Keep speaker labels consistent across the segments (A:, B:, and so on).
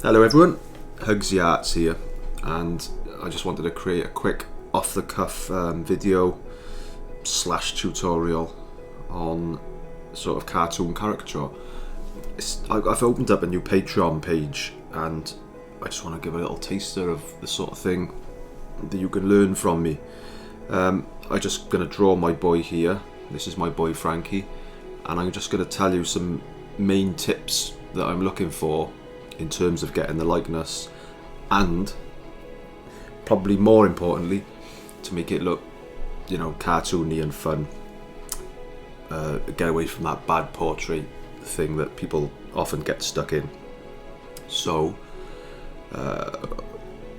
A: Hello everyone, Hugsy Arts here, and I just wanted to create a quick off-the-cuff video slash tutorial on sort of cartoon caricature. I've opened up a new Patreon page and I just want to give a little taster of the sort of thing that you can learn from me. I'm just going to draw my boy here. This is my boy Frankie, and I'm just going to tell you some main tips that I'm looking for in terms of getting the likeness, and probably more importantly, to make it look, you know, cartoony and fun. Get away from that bad portrait thing that people often get stuck in. So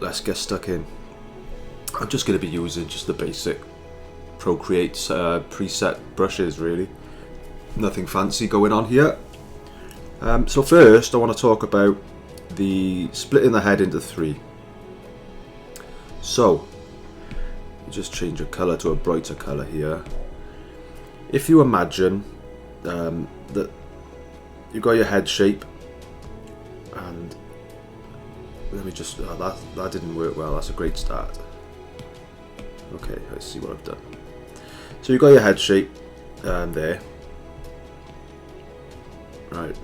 A: let's get stuck in. I'm just going to be using just the basic Procreate preset brushes, really. Nothing fancy going on here. So first I want to talk about the splitting the head into three. So you just change a colour to a brighter colour here. If you imagine that you've got your head shape, and let me just, that didn't work well, that's a great start. Okay, let's see what I've done. So you've got your head shape there. Right.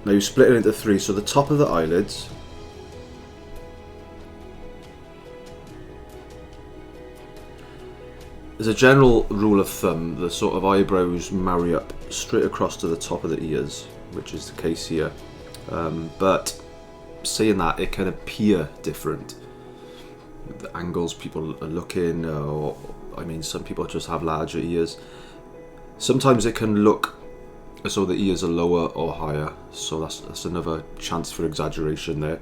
A: Now you split it into three, so the top of the eyelids, as a general rule of thumb, the sort of eyebrows marry up straight across to the top of the ears, which is the case here. But saying that, it can appear different. The angles people are looking, or I mean, some people just have larger ears. Sometimes it can look as though the ears are lower or higher, so that's another chance for exaggeration there.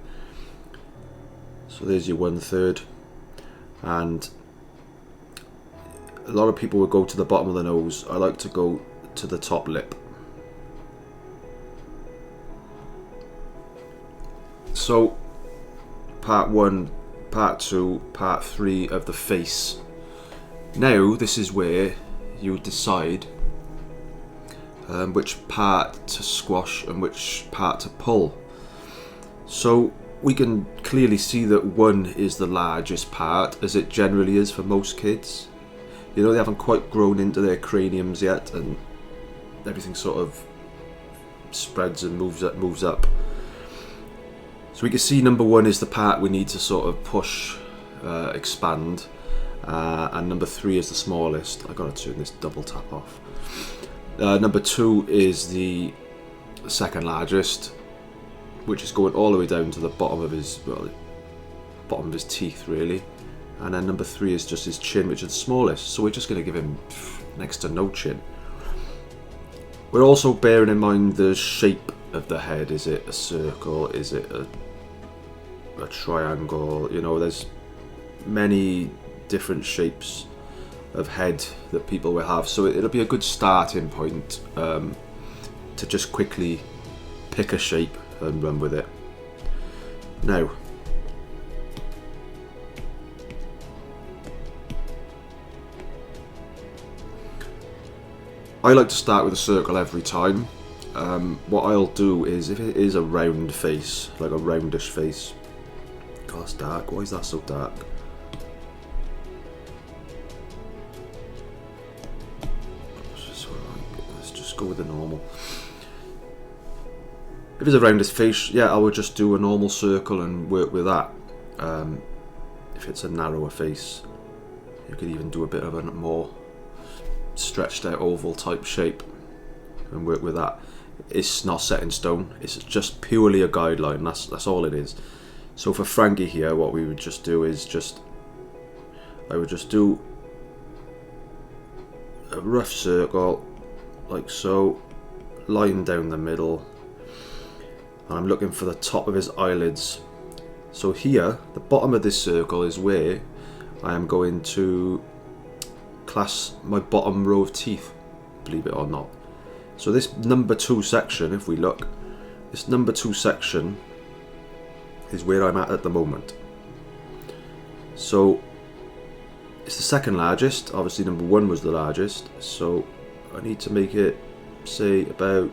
A: So there's your 1/3, and a lot of people will go to the bottom of the nose. I like to go to the top lip. So part 1, part 2, part 3 of the face. Now this is where you decide which part to squash and which part to pull. So we can clearly see that 1 is the largest part, as it generally is for most kids. You know, they haven't quite grown into their craniums yet, and everything sort of spreads and moves up. So we can see number 1 is the part we need to sort of push, expand, and number 3 is the smallest. I gotta turn this double tap off. Number 2 is the second largest, which is going all the way down to the bottom of his teeth, really. And then number 3 is just his chin, which is the smallest. So we're just going to give him next to no chin. We're also bearing in mind the shape of the head. Is it a circle? Is it a triangle? You know, there's many different shapes of head that people will have, so it'll be a good starting point to just quickly pick a shape and run with it. Now, I like to start with a circle every time. What I'll do is, if it is a round face, like a roundish face, God, that's dark. Why is that so dark? Go with the normal. If it's a roundest face, yeah, I would just do a normal circle and work with that. If it's a narrower face, you could even do a bit of a more stretched out oval type shape and work with that. It's not set in stone, it's just purely a guideline. That's all it is. So for Frankie here, what we would just do is I would just do a rough circle like so, line down the middle, and I'm looking for the top of his eyelids. So here, the bottom of this circle is where I am going to class my bottom row of teeth, believe it or not. So this number 2 section, if we look, this number 2 section is where I'm at the moment. So it's the second largest. Obviously number 1 was the largest, so I need to make it, say, about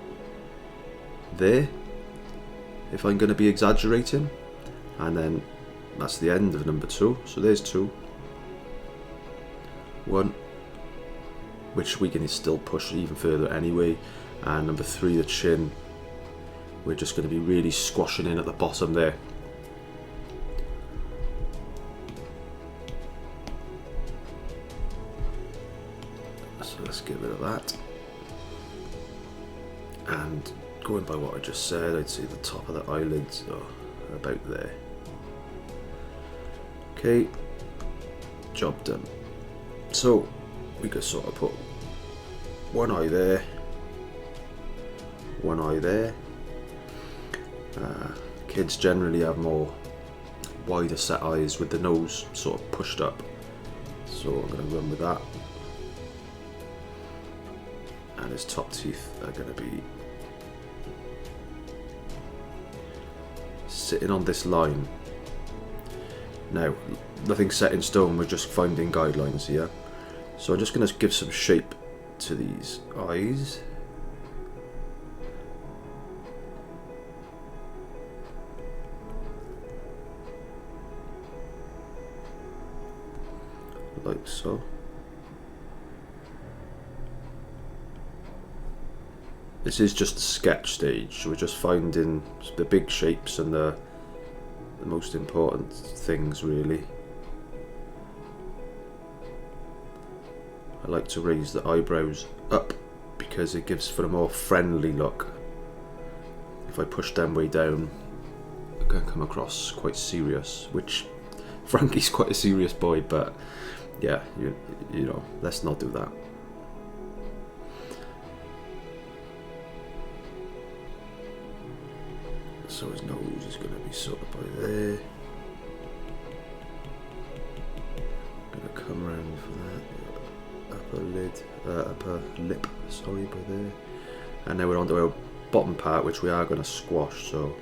A: there. if I'm going to be exaggerating. And then that's the end of number 2. So there's 2. 1, which we can still push even further anyway. And number 3, the chin, we're just going to be really squashing in at the bottom there. So let's get rid of that. And going by what I just said, I'd say the top of the eyelids are about there. Okay, job done. So we could sort of put one eye there, one eye there. Kids generally have more wider set eyes with the nose sort of pushed up, so I'm going to run with that. And his top teeth are going to be sitting on this line. Now, nothing's set in stone, we're just finding guidelines here. So I'm just going to give some shape to these eyes. Like so. This is just the sketch stage, so we're just finding the big shapes and the most important things really. I like to raise the eyebrows up because it gives for a more friendly look. If I push them way down, it can come across quite serious, which Frankie's quite a serious boy, but yeah, you know, let's not do that. So his nose is going to be sort of by there. Going to come around for that upper lid, upper lip, sorry, by there. And now we're on to our bottom part, which we are going to squash. So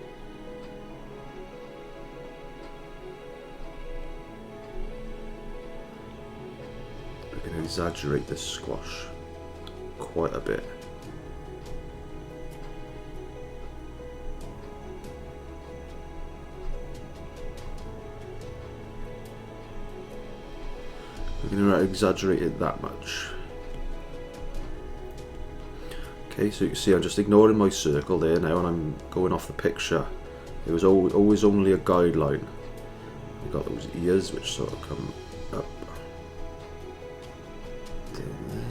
A: we're going to exaggerate this squash quite a bit. We're going to exaggerate it that much. Okay, so you can see I'm just ignoring my circle there now and I'm going off the picture. It was always only a guideline. You've got those ears which sort of come up. Down there.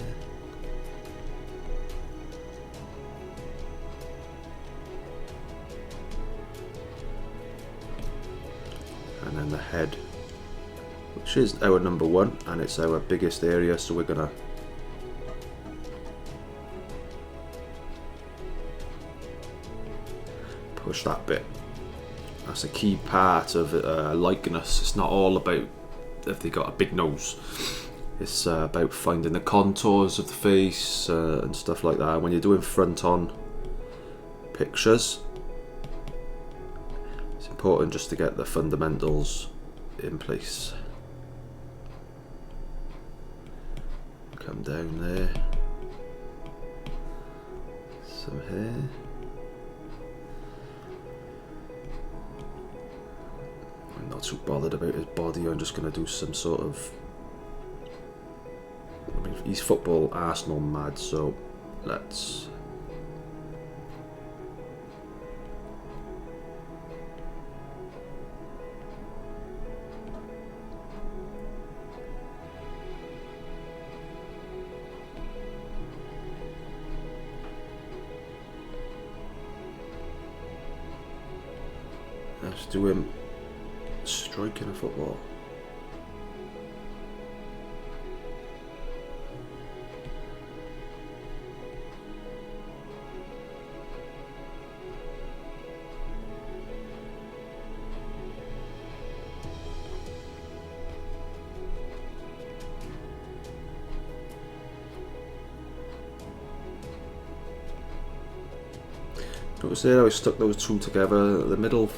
A: And then the head, which is our number 1 and it's our biggest area, so we're gonna push that bit. That's a key part of likeness. It's not all about if they got a big nose. It's about finding the contours of the face and stuff like that. When you're doing front-on pictures, it's important just to get the fundamentals in place. Come down there, some hair. I'm not too bothered about his body, I'm just going to do some sort of, I mean, he's football Arsenal mad, so let's do him striking a football. Notice there I stuck those two together, the middle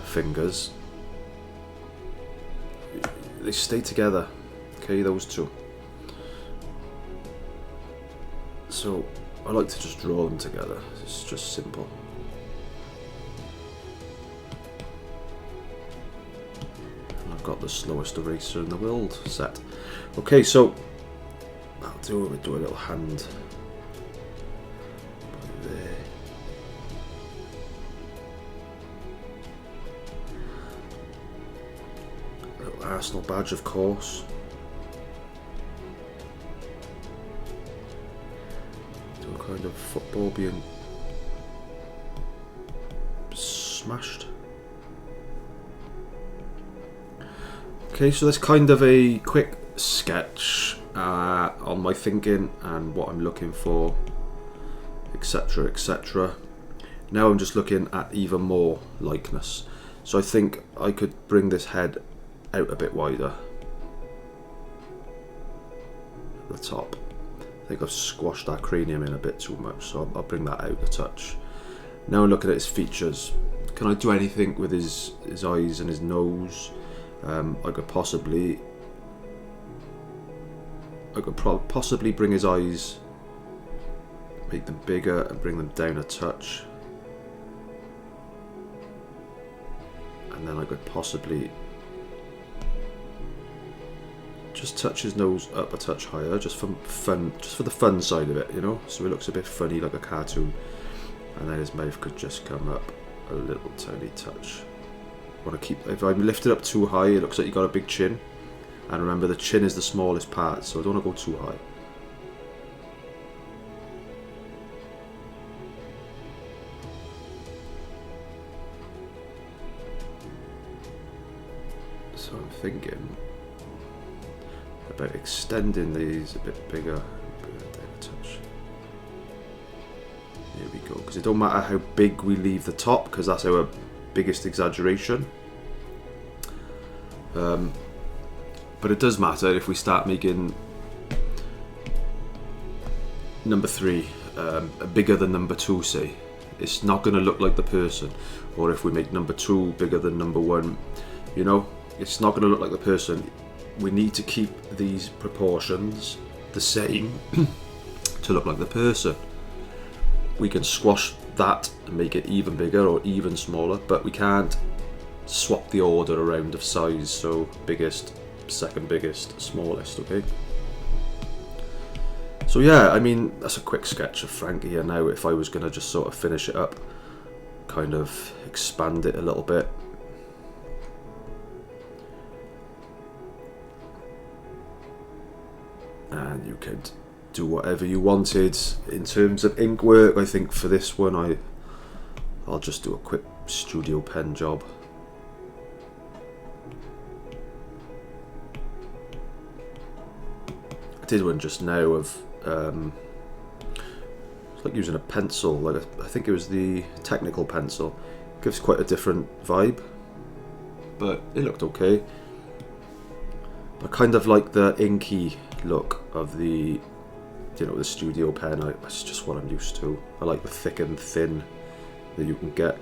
A: fingers, they stay together, okay, those two. So I like to just draw them together, it's just simple. got the slowest eraser in the world set. Okay, so I'll do a little hand there. A little Arsenal badge, of course. Do a kind of football being smashed. Okay, so that's kind of a quick sketch on my thinking and what I'm looking for, etc, etc. Now I'm just looking at even more likeness. So I think I could bring this head out a bit wider at the top. I think I've squashed that cranium in a bit too much, so I'll bring that out a touch. Now I'm looking at his features. Can I do anything with his eyes and his nose? I could possibly bring his eyes, make them bigger and bring them down a touch. And then I could possibly just touch his nose up a touch higher, just for fun, just for the fun side of it, you know, so it looks a bit funny like a cartoon. And then his mouth could just come up a little tiny touch. Want to keep, if I lift it up too high, it looks like you got a big chin. And remember, the chin is the smallest part, so I don't want to go too high. So I'm thinking about extending these a bit bigger, bring that down a touch. There we go, because it don't matter how big we leave the top, because that's our biggest exaggeration. But it does matter if we start making number 3 bigger than number 2, say. It's not going to look like the person. Or if we make number 2 bigger than number 1, you know, it's not going to look like the person. We need to keep these proportions the same to look like the person. We can squash that and make it even bigger or even smaller, but we can't swap the order around of size, so biggest, second biggest, smallest, okay? So yeah, I mean, that's a quick sketch of Frank here now. If I was going to just sort of finish it up, kind of expand it a little bit. And you could do whatever you wanted in terms of ink work. I think for this one I'll just do a quick studio pen job. I did one just now of it's like using a pencil, like I think it was the technical pencil. Gives quite a different vibe, but it looked okay. I kind of like the inky look of the, you know, the studio pen. That's just what I'm used to. I like the thick and thin that you can get.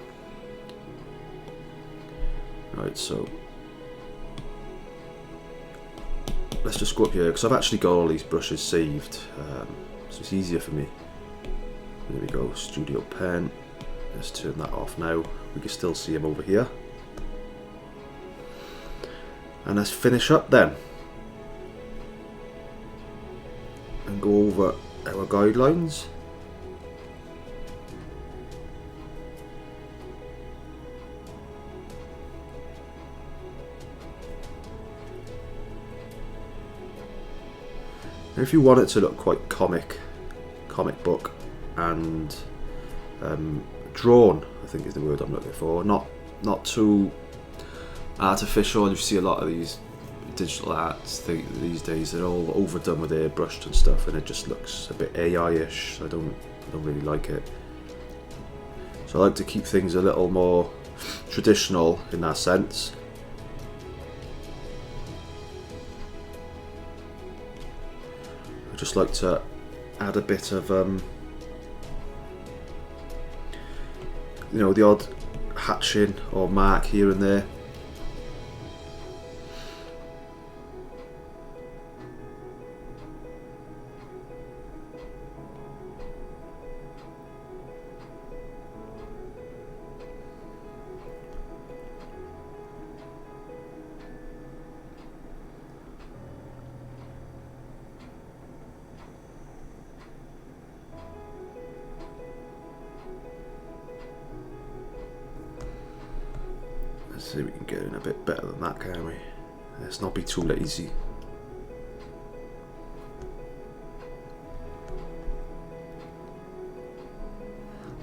A: Right, so let's just go up here, because I've actually got all these brushes saved, so it's easier for me. There we go, studio pen. Let's turn that off now. We can still see him over here. And let's finish up then. And go over our guidelines. Now if you want it to look quite comic book and drawn, I think is the word I'm looking for, not too artificial. You see a lot of these digital arts these days, they're all overdone with airbrushed and stuff, and it just looks a bit AI-ish. I don't really like it. So I like to keep things a little more traditional in that sense. I just like to add a bit of you know, the odd hatching or mark here and there. See if we can get in a bit better than that, can we? Let's not be too lazy.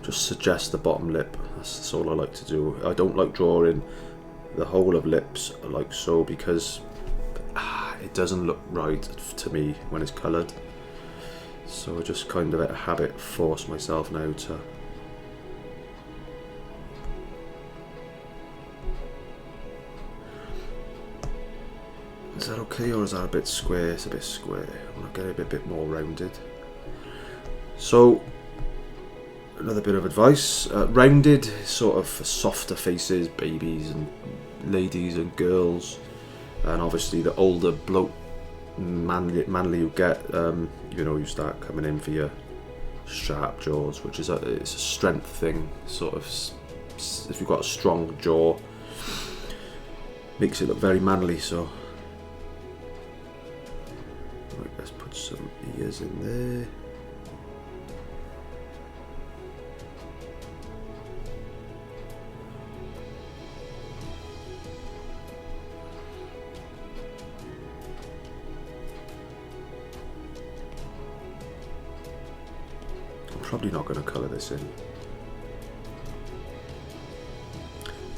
A: Just suggest the bottom lip. That's all I like to do. I don't like drawing the whole of lips like so, because it doesn't look right to me when it's coloured. So I just kind of at a habit force myself now to Is that okay, or is that a bit square? It's a bit square. I want to get it a bit more rounded. So another bit of advice, rounded sort of for softer faces, babies and ladies and girls, and obviously the older bloke, manly you get, you know, you start coming in for your sharp jaws, which is it's a strength thing, sort of. If you've got a strong jaw, makes it look very manly. So right, let's put some ears in there. Probably not going to colour this in.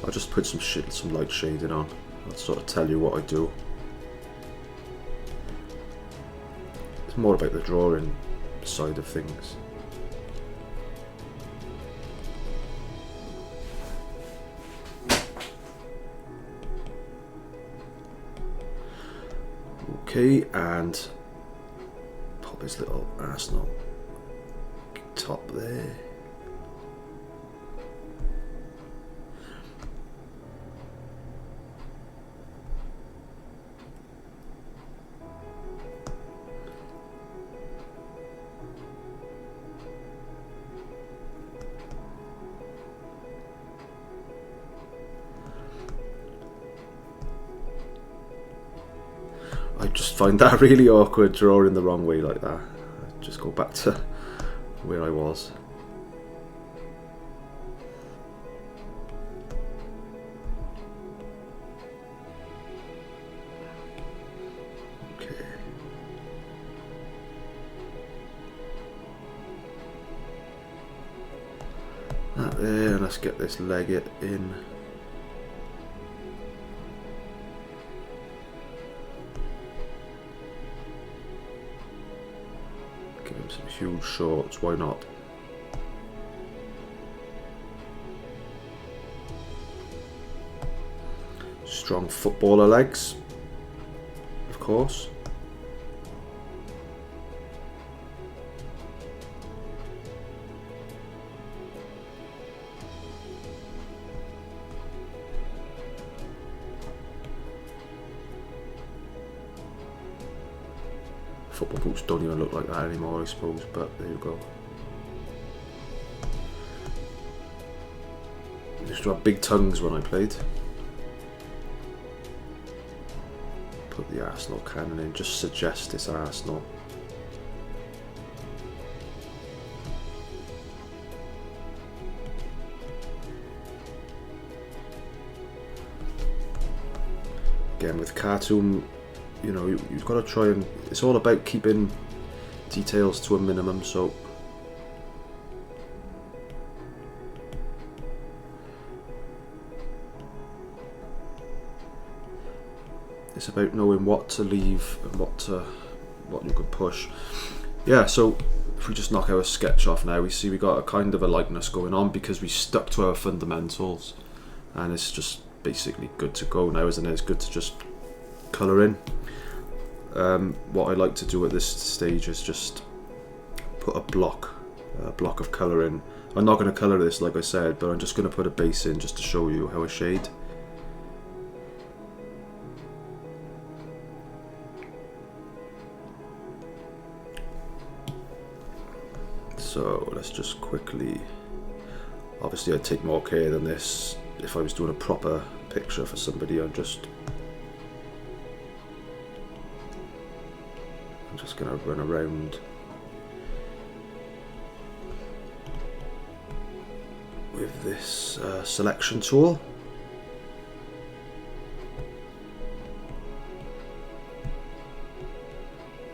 A: I'll just put some light shading on. I'll sort of tell you what I do. It's more about the drawing side of things. Okay, and pop his little arsenal top there. I just find that really awkward drawing the wrong way like that. I just go back to where I was. Okay. That there, and let's get this leg in. Give him some huge shorts, why not? Strong footballer legs, of course. Football boots don't even look like that anymore, I suppose, but there you go. I used to have big tongues when I played. Put the Arsenal cannon in, just suggest it's Arsenal. Again, with cartoon, you know, you've got to try and, it's all about keeping details to a minimum, so it's about knowing what to leave and what you could push. Yeah, so if we just knock our sketch off now, we see we got a kind of a likeness going on because we stuck to our fundamentals, and it's just basically good to go now, isn't it? It's good to just colour in. What I like to do at this stage is just put a block of colour in. I'm not going to colour this like I said, but I'm just going to put a base in just to show you how I shade. So let's just quickly, obviously I'd take more care than this if I was doing a proper picture for somebody. I'm just going to run around with this selection tool.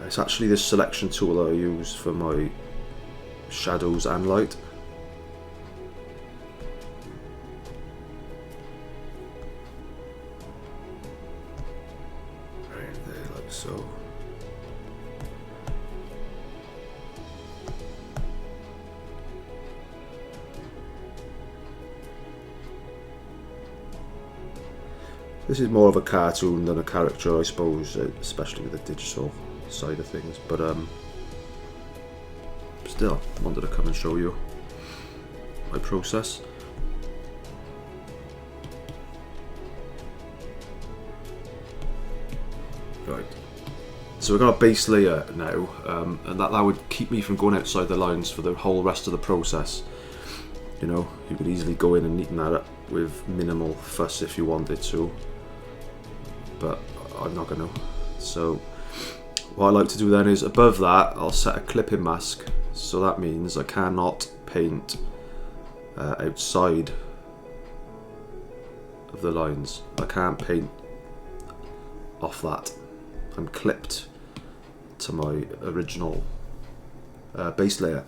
A: It's actually this selection tool that I use for my shadows and light. Right there, like so. This is more of a cartoon than a caricature, I suppose, especially with the digital side of things, but still wanted to come and show you my process. Right, so we've got a base layer now, and that would keep me from going outside the lines for the whole rest of the process. You know, you could easily go in and neaten that up with minimal fuss if you wanted to, but I'm not going to. So what I like to do then is, above that I'll set a clipping mask, so that means I cannot paint outside of the lines. I can't paint off that. I'm clipped to my original base layer.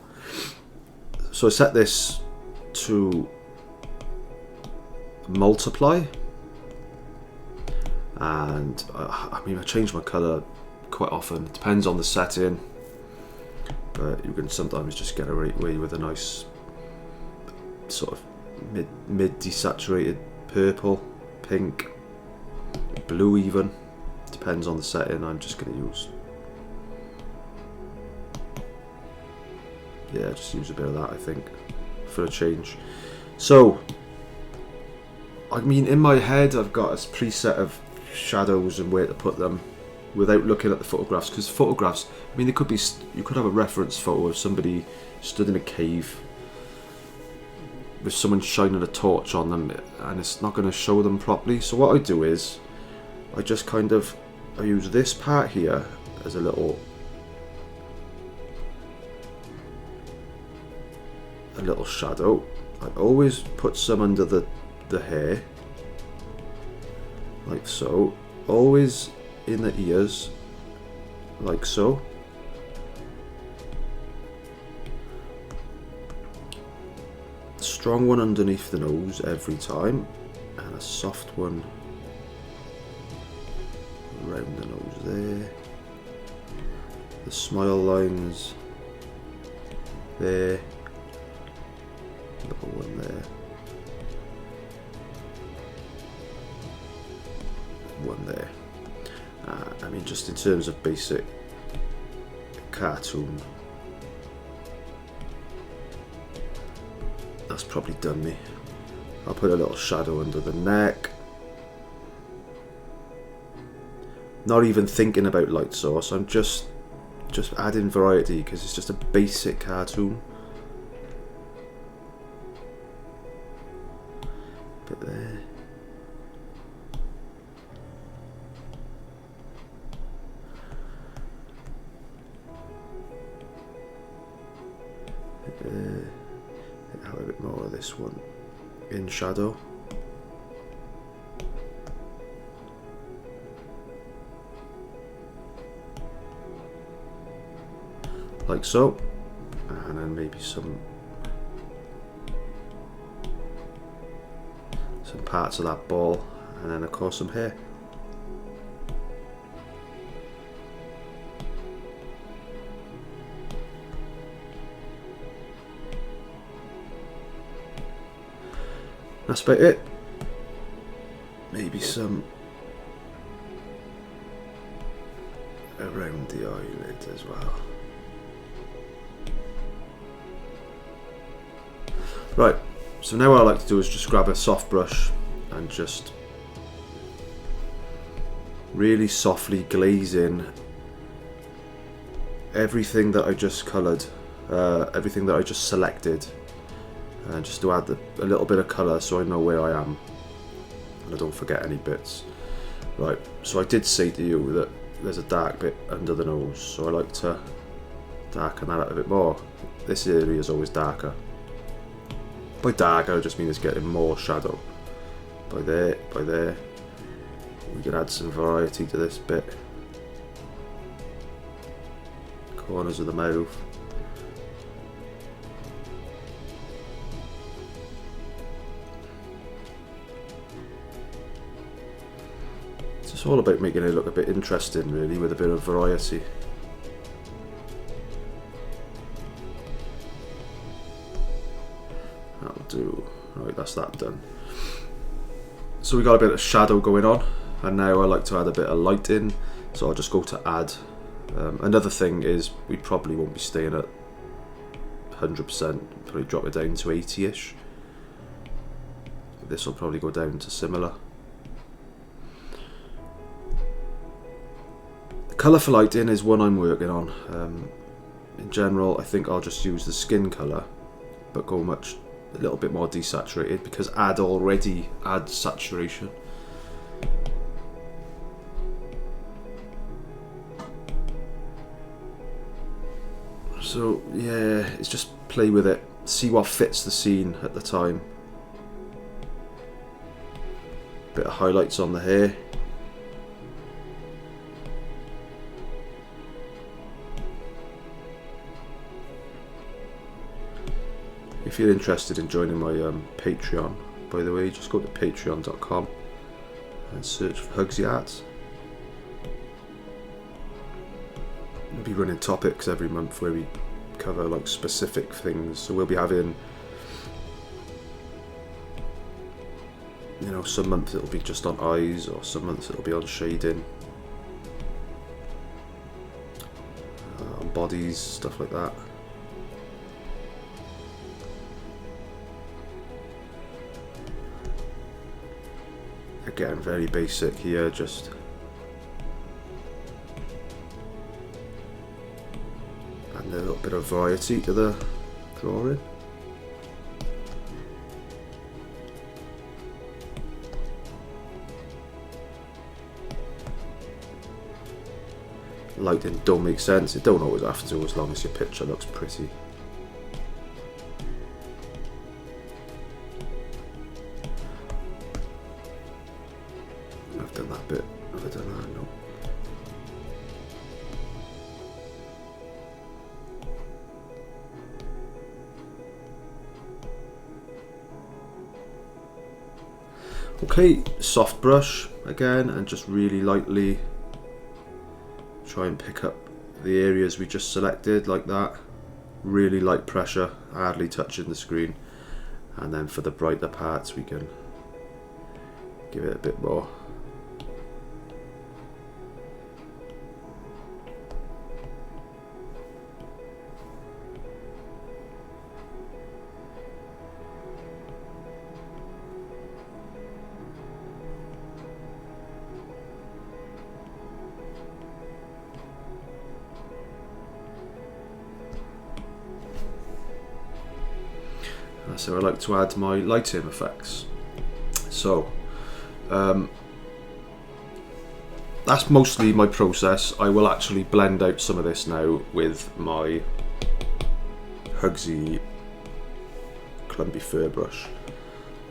A: So I set this to multiply, and I mean, I change my colour quite often. It depends on the setting, but you can sometimes just get away with a nice sort of mid desaturated purple, pink, blue even. Depends on the setting. I'm just going to use, yeah, just use a bit of that, I think, for a change. So I mean, in my head I've got a preset of shadows and where to put them without looking at the photographs, because photographs, I mean, they could be, you could have a reference photo of somebody stood in a cave with someone shining a torch on them, and it's not going to show them properly. So what I do is I just kind of, I use this part here as a little shadow. I always put some under the hair, like so, always in the ears, like so. Strong one underneath the nose every time, and a soft one around the nose there. The smile lines there, little one there, one there. I mean, just in terms of basic cartoon, that's probably done me. I'll put a little shadow under the neck. Not even thinking about light source, I'm just adding variety because it's just a basic cartoon. Bit there. Have a bit more of this one in shadow. Like so, and then maybe some parts of that ball, and then of course some hair. That's about it. Maybe some around the eyelid as well. Right, so now what I like to do is just grab a soft brush and just really softly glaze in everything that I just coloured, everything that I just selected, just to add a little bit of colour so I know where I am and I don't forget any bits. Right, so I did say to you that there's a dark bit under the nose, so I like to darken that out a bit more. This area is always darker. By darker, I just mean it's getting more shadow. By there, we can add some variety to this bit. corners of the mouth. It's just all about making it look a bit interesting, really, with a bit of variety. That'll do. Right, that's that done. So we got a bit of shadow going on, and now I like to add a bit of light in, so I'll just go to add. Another thing is we probably won't be staying at 100%, probably drop it down to 80ish. This will probably go down to similar. The colour for lighting is one I'm working on. In general, I think I'll just use the skin colour, but go a little bit more desaturated, because add already adds saturation. So yeah, it's just play with it, see what fits the scene at the time. Bit of highlights on the hair. If you're interested in joining my Patreon, by the way, just go to patreon.com and search for Hugsy Arts. We'll be running topics every month where we cover like specific things. So we'll be having, you know, some months it'll be just on eyes, or some months it'll be on shading, on bodies, stuff like that. Again, very basic here, just add a little bit of variety to the drawing. Lighting don't make sense, it don't always have to, as long as your picture looks pretty. I've done that bit, have I done that? No. Okay, soft brush again, and just really lightly try and pick up the areas we just selected, like that. Really light pressure, hardly touching the screen. And then for the brighter parts we can give it a bit more. So I like to add my lighting effects. So that's mostly my process. I will actually blend out some of this now with my Hugsy clumpy fur brush.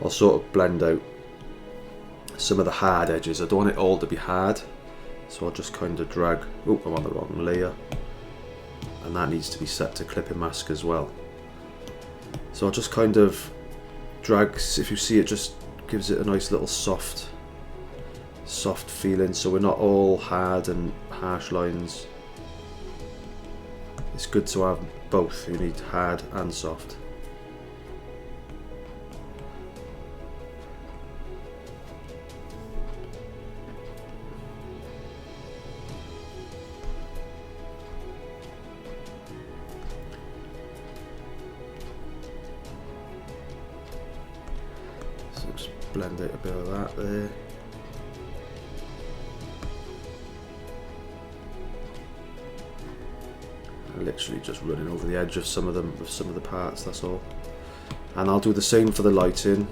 A: I'll sort of blend out some of the hard edges. I don't want it all to be hard, so I'll just kind of drag. Oh, I'm on the wrong layer, and that needs to be set to clipping mask as well. So I'll just kind of drag, if you see it just gives it a nice little soft feeling, so we're not all hard and harsh lines. It's good to have both, you need hard and soft. Blend out a bit of that there. I'm literally just running over the edge of some of them, with some of the parts, that's all. And I'll do the same for the lighting.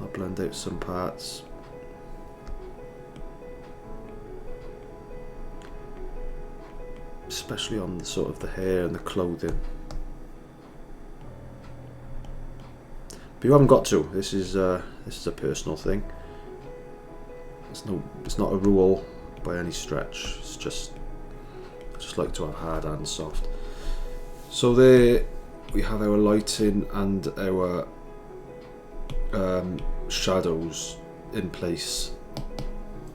A: I'll blend out some parts. Especially on the sort of the hair and the clothing. But you haven't got to. This is a personal thing. It's not a rule by any stretch. It's just I just like to have hard and soft. So there we have our lighting and our shadows in place.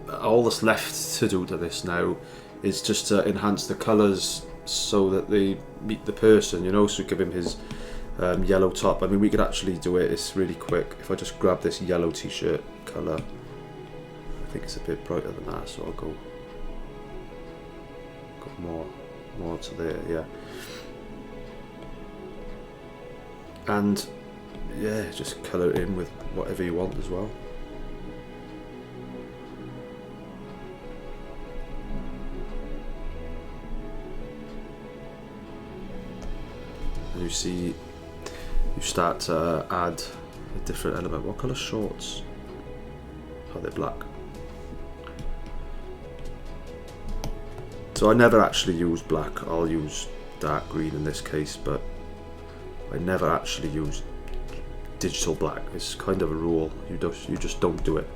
A: All that's left to do to this now is just to enhance the colours so that they meet the person, you know, so give him his yellow top. I mean, we could actually do it, it's really quick. If I just grab this yellow t-shirt colour, I think it's a bit brighter than that, so I'll go more to there, yeah. And yeah, just colour it in with whatever you want as well. And you see, you start to add a different element. What colour shorts? Oh, they're black. So I never actually use black. I'll use dark green in this case, but I never actually use digital black. It's kind of a rule. You just don't do it.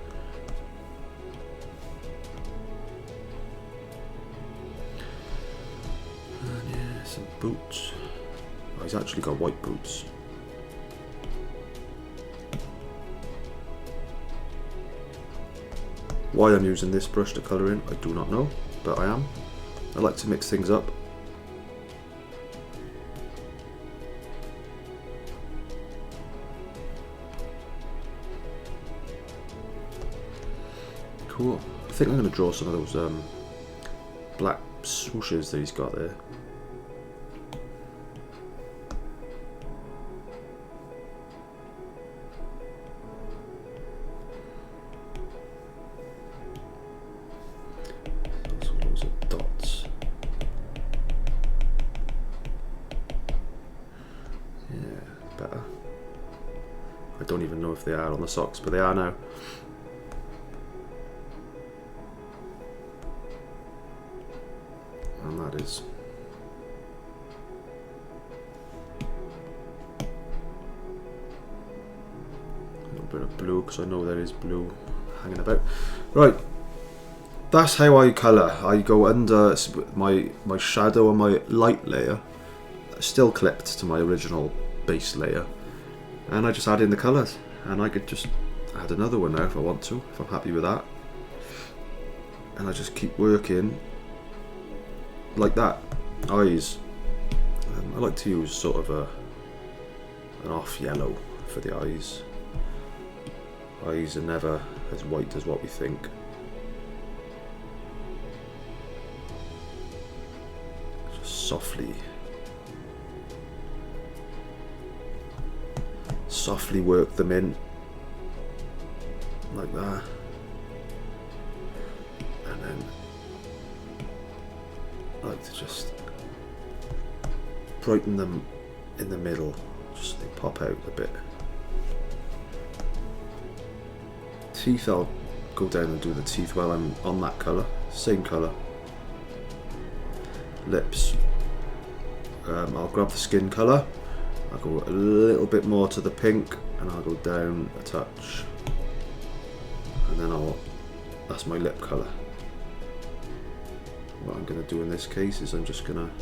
A: And yeah, some boots. Oh, he's actually got white boots. Why I'm using this brush to colour in, I do not know, but I am. I like to mix things up. Cool. I think I'm going to draw some of those black swooshes that he's got there. Loads of dots. Yeah, better. I don't even know if they are on the socks, but they are now. And that is a little bit of blue, because I know there is blue hanging about. Right, that's how I colour. I go under my shadow and my light layer, still clipped to my original base layer, and I just add in the colours, and I could just add another one now if I want to, if I'm happy with that, and I just keep working like that. Eyes, I like to use sort of an off yellow for the eyes. Eyes are never as white as what we think. Just softly work them in like that, and then I like to just brighten them in the middle, just so they pop out a bit. Teeth, I'll go down and do the teeth while I'm on that colour, same colour. Lips, I'll grab the skin colour, I'll go a little bit more to the pink, and I'll go down a touch, and then that's my lip colour. What I'm going to do in this case is I'm just going to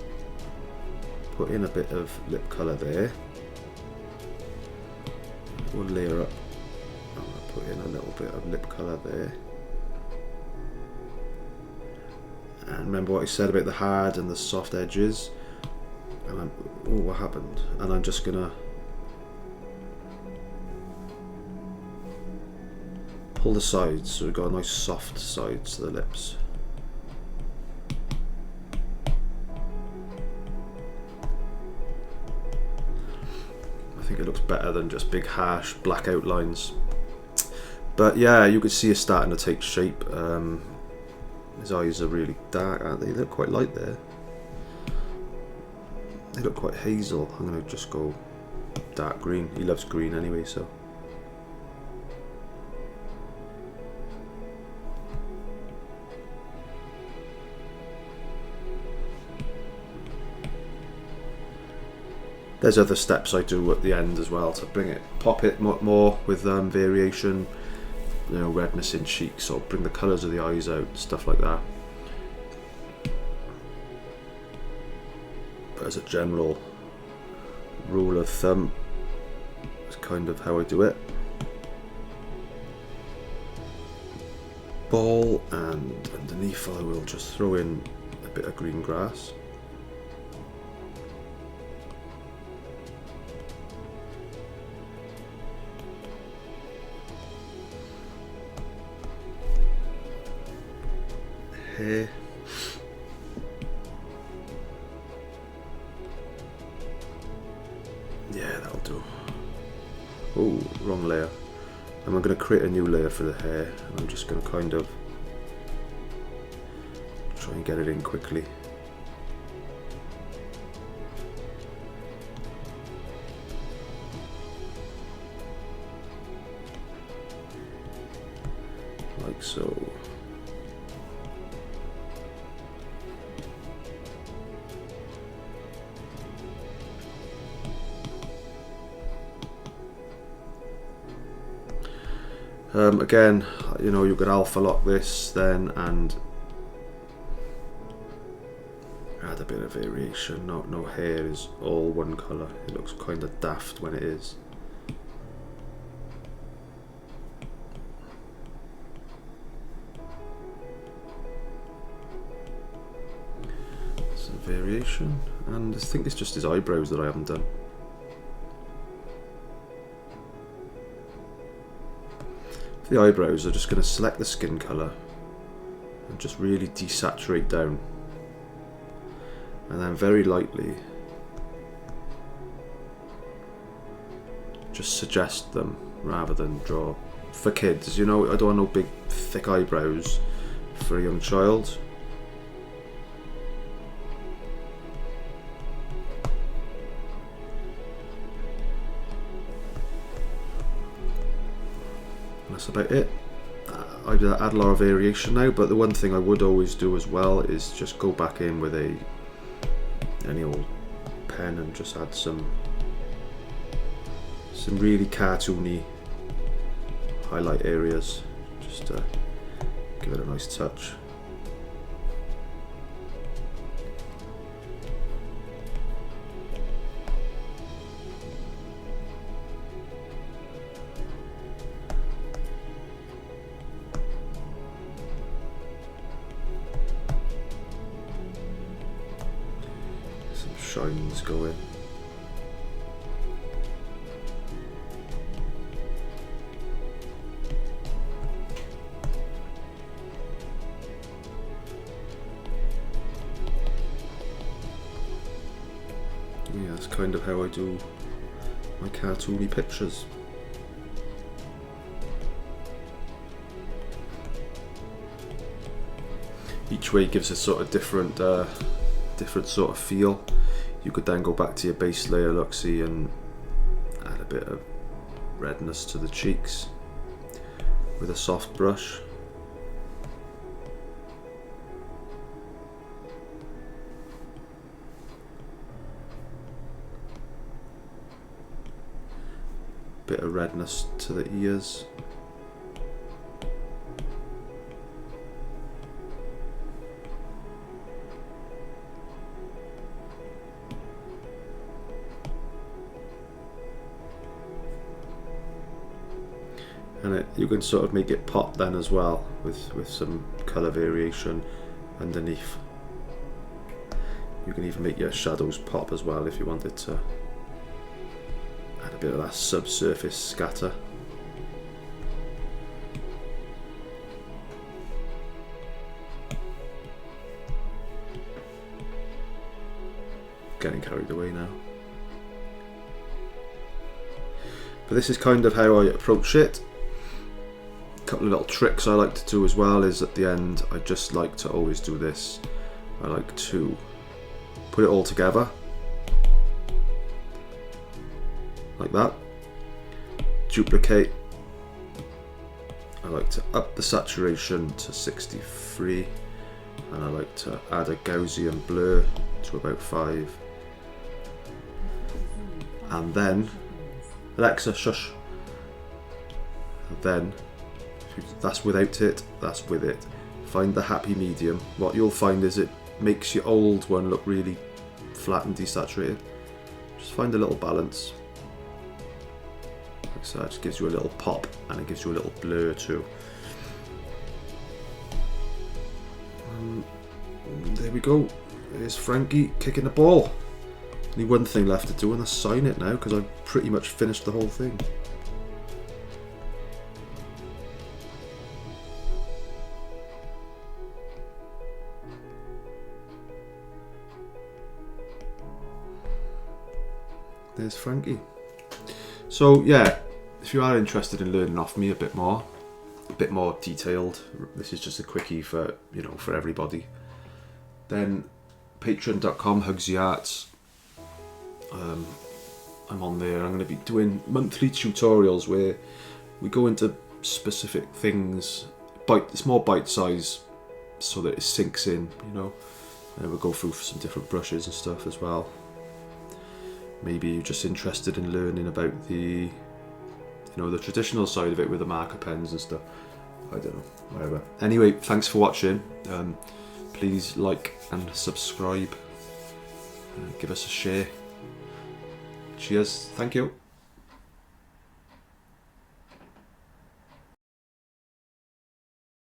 A: put in a bit of lip colour there. We'll layer up. I'm going to put in a little bit of lip colour there. And remember what I said about the hard and the soft edges. And oh, what happened? And I'm just going to pull the sides, so we've got a nice soft sides to the lips. I think it looks better than just big harsh black outlines. But yeah, you can see it's starting to take shape. His eyes are really dark, aren't they? They look quite light there. They look quite hazel. I'm going to just go dark green. He loves green anyway, so. There's other steps I do at the end as well to bring it, pop it more with variation, you know, redness in cheeks, or bring the colours of the eyes out, stuff like that. But as a general rule of thumb, it's kind of how I do it. Ball, and underneath I will just throw in a bit of green grass. Hair. Yeah, that'll do. Oh, wrong layer. And I'm going to create a new layer for the hair, and I'm just going to kind of try and get it in quickly. Like so. Again, you know, you could alpha lock this then and add a bit of variation. No hair is all one colour. It looks kind of daft when it is. Some variation, and I think it's just his eyebrows that I haven't done. For the eyebrows, I'm just going to select the skin colour and just really desaturate down, and then very lightly just suggest them rather than draw. For kids, you know, I don't want no big thick eyebrows for a young child. That's about it. I add a lot of variation now, but the one thing I would always do as well is just go back in with any old pen and just add some really cartoony highlight areas, just to give it a nice touch. Shines going. Yeah, that's kind of how I do my cartoony pictures. Each way gives a sort of different sort of feel. You could then go back to your base layer, look, see, and add a bit of redness to the cheeks with a soft brush. Bit of redness to the ears. And you can sort of make it pop then as well with some colour variation underneath. You can even make your shadows pop as well if you wanted to add a bit of that subsurface scatter. Getting carried away now. But this is kind of how I approach it. Couple of little tricks I like to do as well is at the end I just like to always do this. I like to put it all together like that, duplicate. I like to up the saturation to 63, and I like to add a Gaussian blur to about 5. and then Alexa, shush. And then that's without it, that's with it. Find the happy medium. What you'll find is it makes your old one look really flat and desaturated. Just find a little balance. Like so, it just gives you a little pop and it gives you a little blur too. There we go. There's Frankie kicking the ball. Only one thing left to do, and that's sign it now, because I've pretty much finished the whole thing. There's Frankie. So yeah, if you are interested in learning off me a bit more detailed, this is just a quickie for, you know, for everybody, then patreon.com hugsthearts. I'm on there. I'm going to be doing monthly tutorials where we go into specific things. It's more bite size so that it sinks in, you know. And we'll go through some different brushes and stuff as well. Maybe you're just interested in learning about the, you know, the traditional side of it with the marker pens and stuff. I don't know, whatever. Anyway, thanks for watching. Please like and subscribe. Give us a share. Cheers. Thank you.